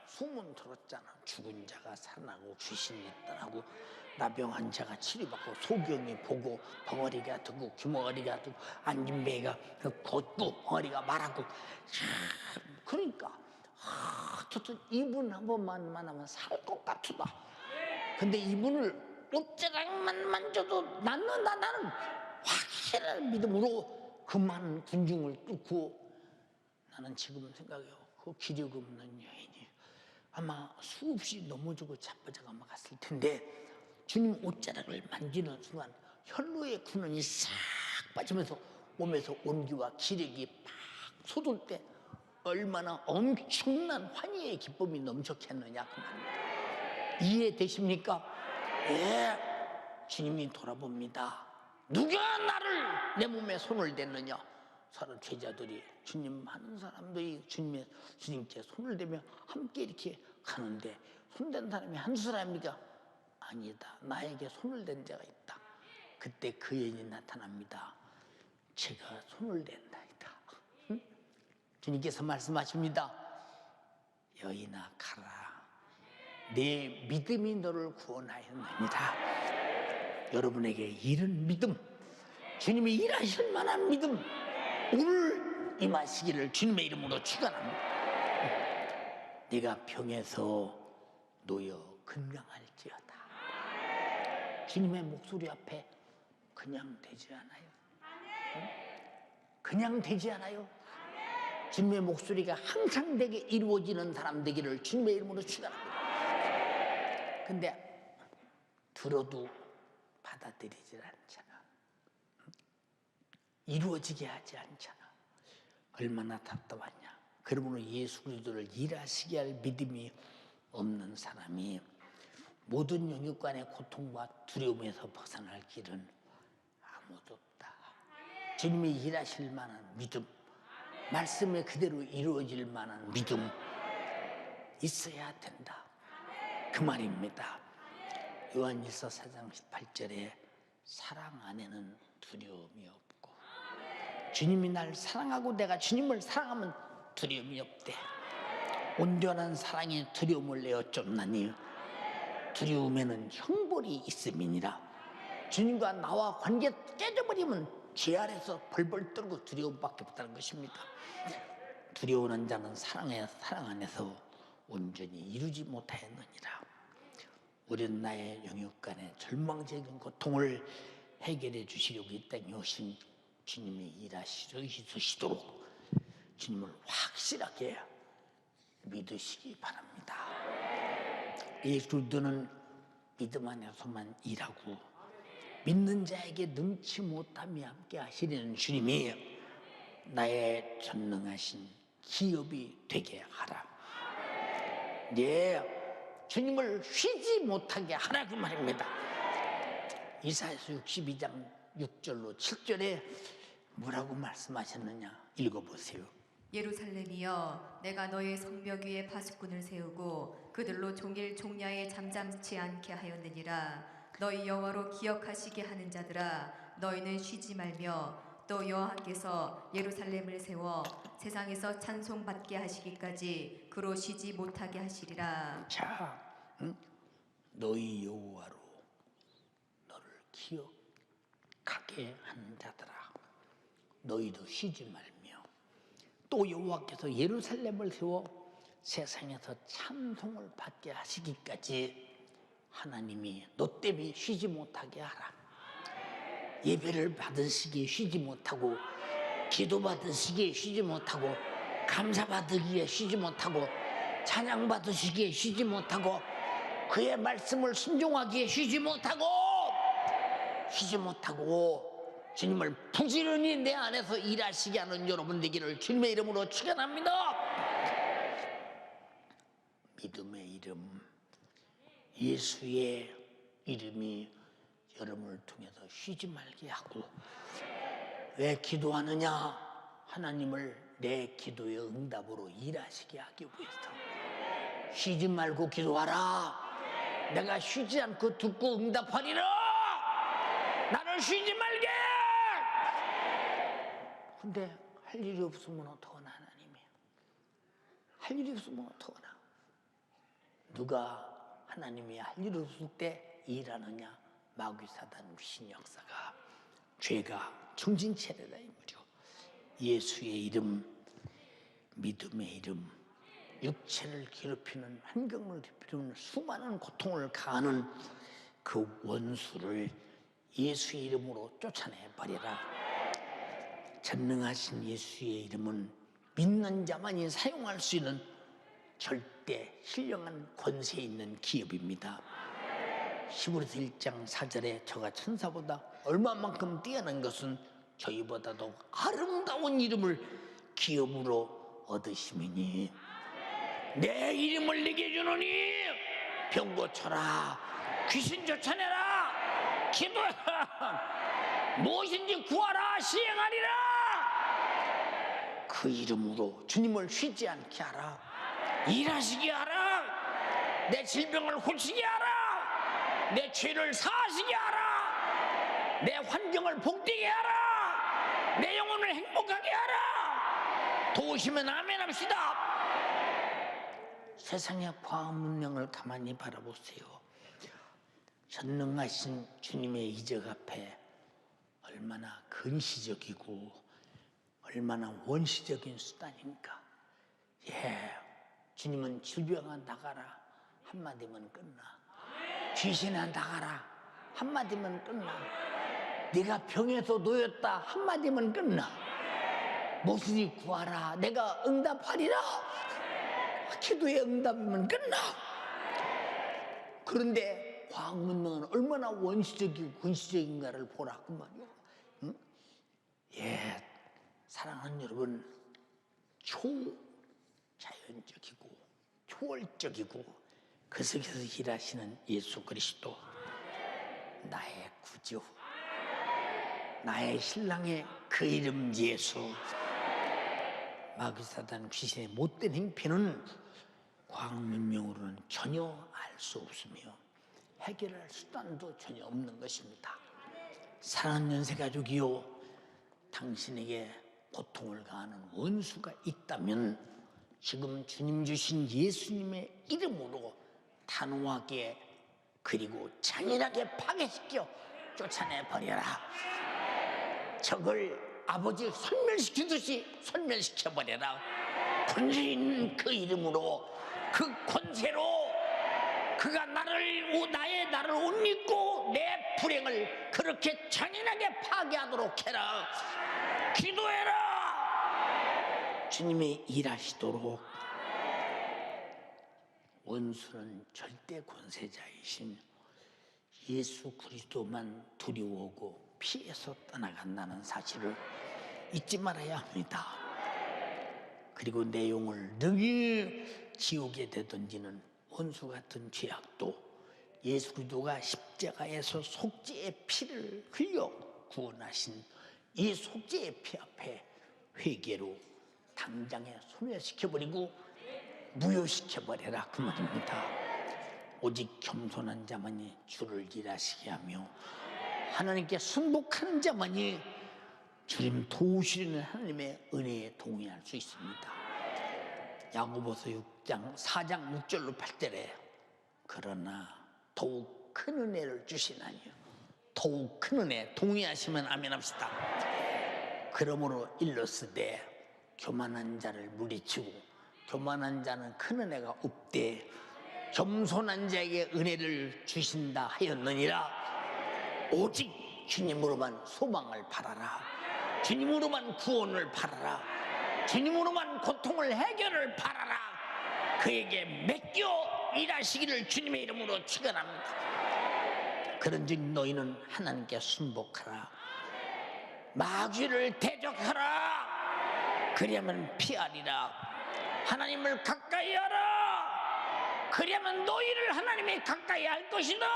소문 들었잖아. 죽은 자가 살아나고 귀신이 떠나고 나병 자가 치료받고 소경이 보고 벙어리가 듣고 귀머거리가 듣고 앉은 배가 걷고 벙어리가 말하고. 그러니까 저도 이분 한 번만 만나면 살 것 같다. 근데 이분을 옷자락만 만져도 나는 확실한 믿음으로 그 많은 군중을 뚫고, 나는 지금 생각해요. 그 기력 없는 여인이 아마 수없이 넘어지고 자빠져가 갔을 텐데 주님 옷자락을 만지는 순간 혈루의 군원이 싹 빠지면서 몸에서 온기와 기력이 팍 솟을 때 얼마나 엄청난 환희의 기쁨이 넘쳤겠느냐 그 말입니다. 이해되십니까? 예, 주님이 돌아봅니다. 누가 나를 내 몸에 손을 댔느냐? 사람 제자들이 주님 하는 사람들이 주님께 손을 대며 함께 이렇게 가는데 손댄 사람이 한두 사람입니까? 아니다. 나에게 손을 댄 자가 있다. 그때 그 여인이 나타납니다. 제가 손을 댄다이다. 응? 주님께서 말씀하십니다. 여인아 가라. 내 믿음이 너를 구원하였느니라. 여러분에게 이런 믿음, 주님이 일하실 만한 믿음 오늘 임하시기를 주님의 이름으로 축원합니다. 네가 병에서 놓여 건강할지어다. 주님의 목소리 앞에 그냥 되지 않아요. 응? 그냥 되지 않아요. 주님의 목소리가 항상 되게 이루어지는 사람 되기를 주님의 이름으로 축원합니다. 근데 들어도 받아들이질 않잖아. 이루어지게 하지 않잖아. 얼마나 답답하냐. 그러므로 예수 그리스도를 일하시게 할 믿음이 없는 사람이 모든 영육간의 고통과 두려움에서 벗어날 길은 아무도 없다. 주님이 일하실 만한 믿음, 말씀에 그대로 이루어질 만한 믿음 있어야 된다. 그 말입니다. 요한일서 4장 18절에 사랑 안에는 두려움이 없고, 주님이 날 사랑하고 내가 주님을 사랑하면 두려움이 없대. 온전한 사랑이 두려움을 내어 쫓나니 두려움에는 형벌이 있음이니라. 주님과 나와 관계 깨져버리면 죄 아래서 벌벌 떨고 두려움밖에 없다는 것입니다. 두려워하는 자는 사랑 안에서 온전히 이루지 못하였느니라. 우리는 나의 영육간의 절망적인 고통을 해결해 주시려고 이 땅에 오신 주님이 일하시도록 주님을 확실하게 믿으시기 바랍니다. 예수 그리스도는 믿음 안에서만 일하고 믿는 자에게 능치 못함이 함께 하시려는 주님이 나의 전능하신 기업이 되게 하라. 예, 주님을 쉬지 못하게 하라 그 말입니다. 이사야서 62장 6절로 7절에 뭐라고 말씀하셨느냐 읽어보세요. 예루살렘이여, 내가 너의 성벽 위에 파수꾼을 세우고 그들로 종일 종야에 잠잠치 않게 하였느니라. 너희 여호와로 기억하시게 하는 자들아, 너희는 쉬지 말며 또 여호와께서 예루살렘을 세워 세상에서 찬송받게 하시기까지 그로 쉬지 못하게 하시리라. 자, 너희 여호와로 너를 기억하게 하는 자들아, 너희도 쉬지 말며 또 여호와께서 예루살렘을 세워 세상에서 찬송을 받게 하시기까지 하나님이 너 때문에 쉬지 못하게 하라. 예배를 받으시기에 쉬지 못하고, 기도 받으시기에 쉬지 못하고, 감사 받으기에 쉬지 못하고, 찬양 받으시기에 쉬지 못하고, 그의 말씀을 순종하기에 쉬지 못하고 주님을 부지런히 내 안에서 일하시게 하는 여러분 되기를 주님의 이름으로 축원합니다. 믿음의 이름, 예수의 이름이 여러분을 통해서 쉬지 말게 하고, 왜 기도하느냐? 하나님을 내 기도의 응답으로 일하시게 하기 위해서. 쉬지 말고 기도하라. 내가 쉬지 않고 듣고 응답하리라. 나는 쉬지 말게. 근데 할 일이 없으면 어떡하나? 하나님이 할 일이 없으면 어떡하나? 누가 하나님이 할 일 없을 때 일하느냐? 마귀사단 귀신 역사가, 죄가 정신차려라 이 말이요. 예수의 이름, 믿음의 이름, 육체를 괴롭히는, 환경을 괴롭히는 수많은 고통을 가하는 그 원수를 예수의 이름으로 쫓아내 버리라. 전능하신 예수의 이름은 믿는 자만이 사용할 수 있는 절대 신령한 권세 있는 기업입니다. 히브리서 1장 4절에 저가 천사보다 얼마만큼 뛰어난 것은 저희보다도 아름다운 이름을 기업으로 얻으심이니 내 이름을 내게 주노니 병 고쳐라, 귀신 쫓아내라, 기도해라, 무엇인지 구하라, 시행하리라. 그 이름으로 주님을 쉬지 않게 하라. 일하시게 하라. 내 질병을 고치게 하라. 내 죄를 사하시게 하라. 내 환경을 복되게 하라. 내 영혼을 행복하게 하라. 도우시면 아멘 합시다. 세상의 과학 문명을 가만히 바라보세요. 전능하신 주님의 이적 앞에 얼마나 근시적이고 얼마나 원시적인 수단입니까? 주님은 질병아 나가라 한마디면 끝나. 귀신아 나가라 한마디면 끝나. 네가 병에서 놓였다 한마디면 끝나. 무엇이니 구하라 내가 응답하리라. 기도의 응답이면 끝나. 그런데 과학 문명은 얼마나 원시적이고 근시적인가를 보라 그 말이요. 응? 사랑하는 여러분, 초자연적이고 초월적이고 그 속에서 일하시는 예수 그리스도, 나의 구주, 나의 신랑의 그 이름 예수. 마귀사단 귀신의 못된 행패는 과학문명으로는 전혀 알 수 없으며 해결할 수단도 전혀 없는 것입니다. 사랑하는 연세가족이요, 당신에게 고통을 가하는 원수가 있다면 지금 주님 주신 예수님의 이름으로 단호하게 그리고 잔인하게 파괴시켜 쫓아내버려라. 적을 아버지 소멸시키듯이 소멸시켜버려라. 권세 있는 그 이름으로, 그 권세로 그가 나의 나를 옷 입고 내 불행을 그렇게 잔인하게 파괴하도록 해라. 기도해라. 주님이 일하시도록. 원수는 절대 권세자이신 예수 그리스도만 두려워하고 피해서 떠나간다는 사실을 잊지 말아야 합니다. 그리고 내용을 능히 지옥에 되던지는 원수 같은 죄악도 예수 그리스도가 십자가에서 속죄의 피를 흘려 구원하신 이 속죄의 피 앞에 회개로 당장에 소멸시켜버리고 무효시켜버려라 그 말입니다. 오직 겸손한 자만이 주를 일하시게 하며 하나님께 순복하는 자만이 주님 도우시는 하나님의 은혜에 동의할 수 있습니다. 야고보서 4장 6절로 8절에 그러나 더욱 큰 은혜를 주시나니요. 더욱 큰 은혜, 동의하시면 아멘 합시다. 그러므로 일러스되 교만한 자를 물리치고 교만한 자는 큰 은혜가 없되 겸손한 자에게 은혜를 주신다 하였느니라. 오직 주님으로만 소망을 바라라. 주님으로만 구원을 바라라. 주님으로만 고통을 해결을 바라라. 그에게 맡겨 일하시기를 주님의 이름으로 축원합니다. 그런즉 너희는 하나님께 순복하라. 마귀를 대적하라. 그리하면 피하리라. 하나님을 가까이 하라. 그리하면 너희를 하나님이 가까이 할 것이다.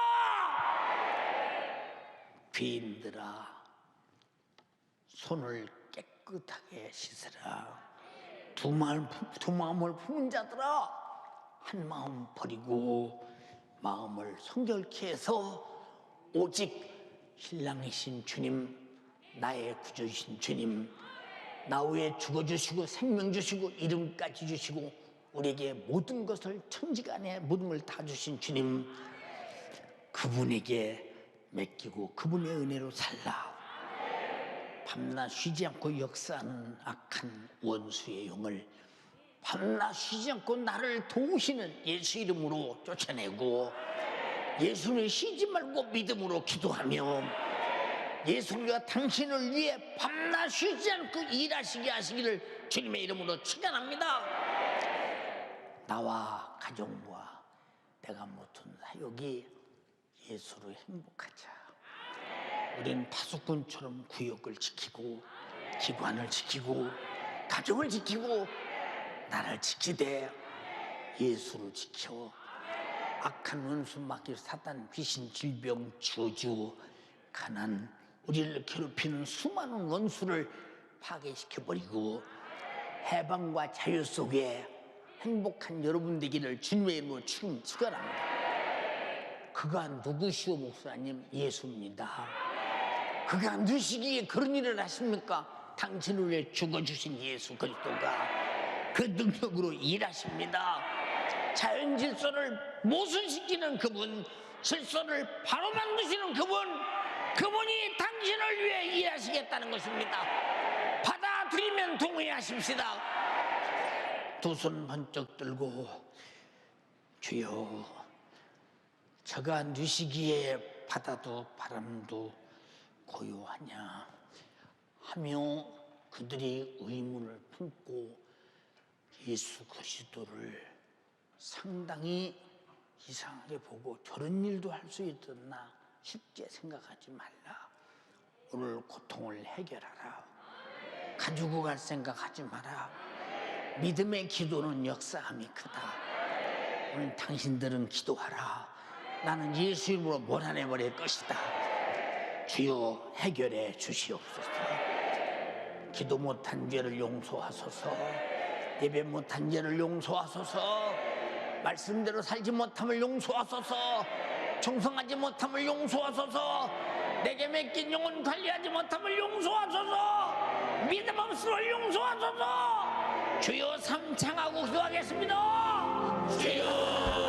죄인들아 손을 깨끗하게 씻으라. 두 마음을 품은 자들아 한 마음 버리고 마음을 성결케 해서 오직 신랑이신 주님, 나의 구주이신 주님, 나 위에 죽어주시고 생명 주시고 이름까지 주시고 우리에게 모든 것을 천지간에 모든 걸 다 주신 주님, 그분에게 맡기고 그분의 은혜로 살라. 밤낮 쉬지 않고 역사하는 악한 원수의 영을 밤낮 쉬지 않고 나를 도우시는 예수 이름으로 쫓아내고 예수를 쉬지 말고 믿음으로 기도하며 예수가 당신을 위해 밤낮 쉬지 않고 일하시게 하시기를 주님의 이름으로 축원합니다. 나와 가정부와 내가 맡은 사역이 예수로 행복하자. 우리는 파수꾼처럼 구역을 지키고 기관을 지키고 가정을 지키고 나를 지키되 예수를 지켜 악한 원수 마귀 사단 귀신 질병 저주 가난 우리를 괴롭히는 수많은 원수를 파괴시켜버리고 해방과 자유 속에 행복한 여러분 되기를 주님의 이름으로 축원합니다. 그가 누구시오 목사님? 예수입니다. 그가 누시기에 그런 일을 하십니까? 당신을 위해 죽어주신 예수 그리스도가 그 능력으로 일하십니다. 자연 질서를 모순시키는 그분, 질서를 바로 만드시는 그분이 당신을 위해 일하시겠다는 것입니다. 받아들이면 동의하십시다. 두 손 번쩍 들고 주여, 저가 누시기에 바다도 바람도 고요하냐 하며 그들이 의문을 품고 예수 그리스도를 상당히 이상하게 보고 저런 일도 할 수 있었나 쉽게 생각하지 말라. 오늘 고통을 해결하라. 가지고 갈 생각하지 마라. 믿음의 기도는 역사함이 크다. 오늘 당신들은 기도하라. 나는 예수 이름으로 몰아내버릴 것이다. 주여 해결해 주시옵소서. 기도 못한 죄를 용서하소서. 예배 못한 죄를 용서하소서. 말씀대로 살지 못함을 용서하소서. 충성하지 못함을 용서하소서. 내게 맡긴 영혼 관리하지 못함을 용서하소서. 믿음 없음을 용서하소서. 주여 삼창하고 기도하겠습니다. 주여